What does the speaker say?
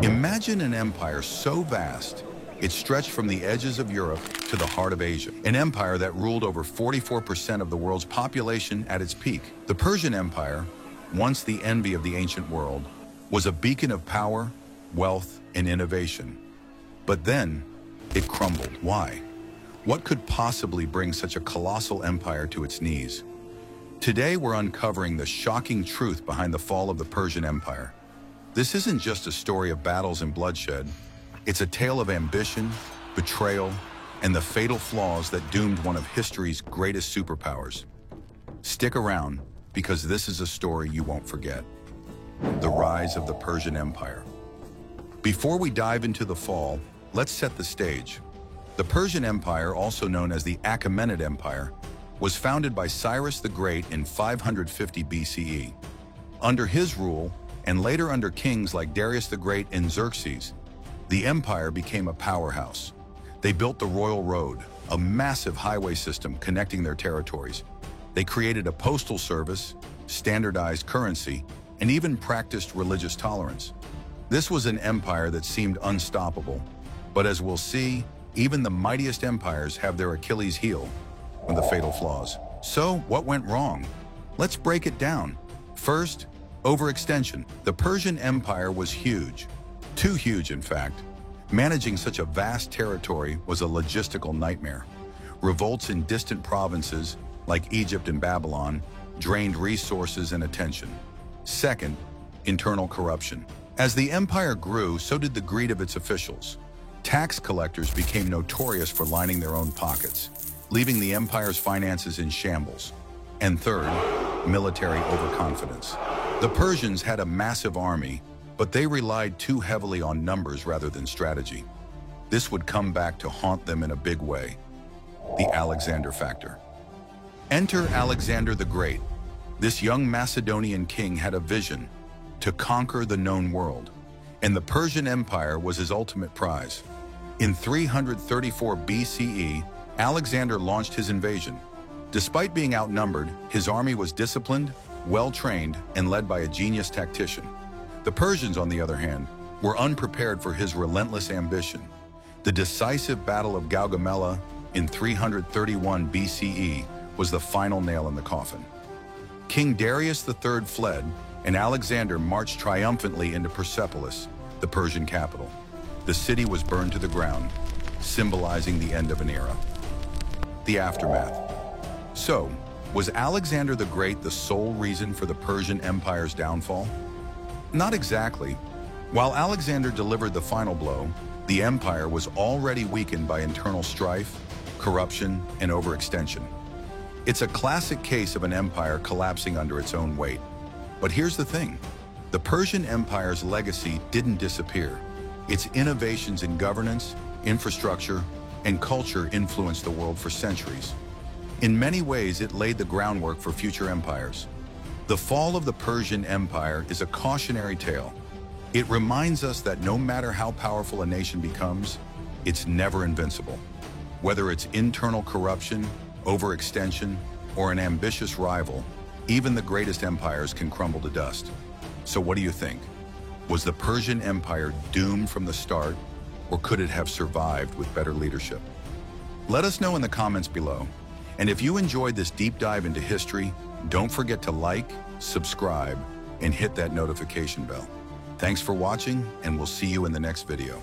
Imagine an empire so vast, it stretched from the edges of Europe to the heart of Asia. An empire that ruled over 44% of the world's population at its peak. The Persian Empire, once the envy of the ancient world, was a beacon of power, wealth, and innovation. But then, it crumbled. Why? What could possibly bring such a colossal empire to its knees? Today, we're uncovering the shocking truth behind the fall of the Persian Empire. This isn't just a story of battles and bloodshed. It's a tale of ambition, betrayal, and the fatal flaws that doomed one of history's greatest superpowers. Stick around, because this is a story you won't forget. The rise of the Persian Empire. Before we dive into the fall, let's set the stage. The Persian Empire, also known as the Achaemenid Empire, was founded by Cyrus the Great in 550 BCE. Under his rule, and later under kings like Darius the Great and Xerxes, the empire became a powerhouse. They built the Royal Road, a massive highway system connecting their territories. They created a postal service, standardized currency, and even practiced religious tolerance. This was an empire that seemed unstoppable, but as we'll see, even the mightiest empires have their Achilles heel and the fatal flaws. So, what went wrong? Let's break it down. First, overextension. The Persian Empire was huge. Too huge, in fact. Managing such a vast territory was a logistical nightmare. Revolts in distant provinces, like Egypt and Babylon, drained resources and attention. Second, internal corruption. As the empire grew, so did the greed of its officials. Tax collectors became notorious for lining their own pockets, leaving the empire's finances in shambles. And third, military overconfidence. The Persians had a massive army, but they relied too heavily on numbers rather than strategy. This would come back to haunt them in a big way. The Alexander factor. Enter Alexander the Great. This young Macedonian king had a vision to conquer the known world, and the Persian Empire was his ultimate prize. In 334 BCE, Alexander launched his invasion. Despite being outnumbered, his army was disciplined, well-trained, and led by a genius tactician. The Persians, on the other hand, were unprepared for his relentless ambition. The decisive Battle of Gaugamela in 331 BCE was the final nail in the coffin. King Darius III fled, and Alexander marched triumphantly into Persepolis, the Persian capital. The city was burned to the ground, symbolizing the end of an era. The aftermath. So, was Alexander the Great the sole reason for the Persian Empire's downfall? Not exactly. While Alexander delivered the final blow, the empire was already weakened by internal strife, corruption, and overextension. It's a classic case of an empire collapsing under its own weight. But here's the thing. The Persian Empire's legacy didn't disappear. Its innovations in governance, infrastructure, and culture influenced the world for centuries. In many ways, it laid the groundwork for future empires. The fall of the Persian Empire is a cautionary tale. It reminds us that no matter how powerful a nation becomes, it's never invincible. Whether it's internal corruption, overextension, or an ambitious rival, even the greatest empires can crumble to dust. So what do you think? Was the Persian Empire doomed from the start, or could it have survived with better leadership? Let us know in the comments below. And if you enjoyed this deep dive into history, don't forget to like, subscribe, and hit that notification bell. Thanks for watching, and we'll see you in the next video.